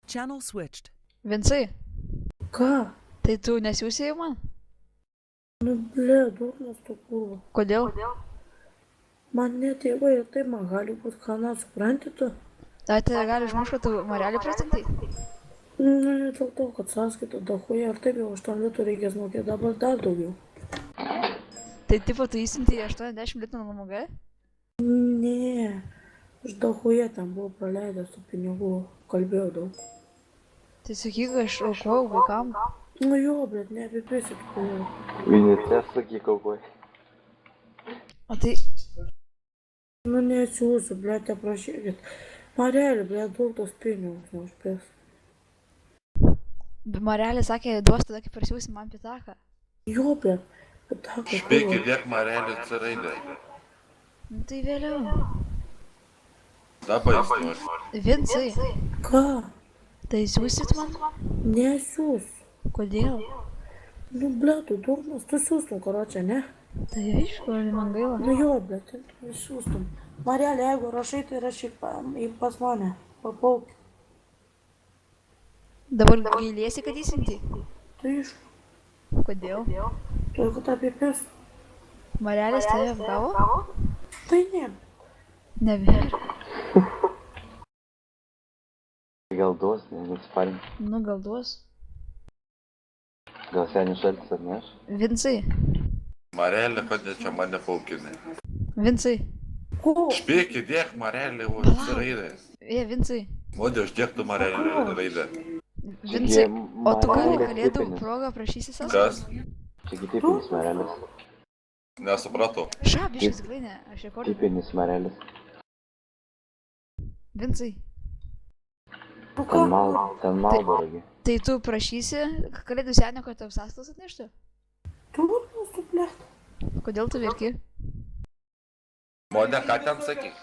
Channel switched. Vincai, Ką? tai tu nesiūsi į man? Nu, ble, durnas tu kurva. Kodėl? Man net tėvai ir taip man gali būt kana, supranti tu? Tai tave gali užmušti, kad tu Marelį procentai? Nu, ne dėl to, kad sąskaita dahuja ir taip jau 8 litų reikės mokėti, dabar dar daugiau. Tai tipo tu įsinti 80 litų nuo MG? Ne, aš dahuja ten buvau praleidęs tų pinigų, kalbėjau daug. Tai sakyk, aš aukojau vaikam. Nu jo, bet neapipisit, kurva. Vinite sakyk aukoj. O tai, Nu nesiūsiu, ble, te prašykit. Marelį, ble, daug tos pinigus neužpės. Marelį sakė, duos tada, kai parsiūsi man pitaką. Jo, ble, bet tą, kad Špėki, dėk Marelį C raidę. Nu tai vėliau. Dabar jis nori. Vincai, Ką? tai siūsit man? Nesiūsiu. Kodėl? Nu, ble, tu durnas, tu siūstum, karočią, ne? Tai aišku, man gaila. Nu jo, ble, tai tu siūstum. Marelį, jeigu rašai, tai rašyk pas mane, papauk. Dabar gailėsi, kad įsinti? Tai iš, Kodėl? tu kad apipės. Marelis tave apgavo? Tai ne. Never. Gal duos, nesparink. Nu gal duos. Gal senis šaltis atneš? Vincai, Marelį, kodėl čia mane paukinai. Vincai. Ko? Špėki, dėk Marelį C raidę. Vincai. Modė, uždėk tu Marelį raidę. Vincai, o tu gali Marelės kalėdų tipinis. progą prašysi sąskaitos? Kas? Čia tipinis Marelis. Nesupratau. Šabiškas, tikrai ne, aš rekordinu. Tipinis Marelis. Vincai, Nu ką? Ten Malborgi. tai tu prašysi kalėdų senio, kad tau sąskaitos atneštų? Durnas tu, ble. Kodėl tu verki? Modė, ką ten sakyk?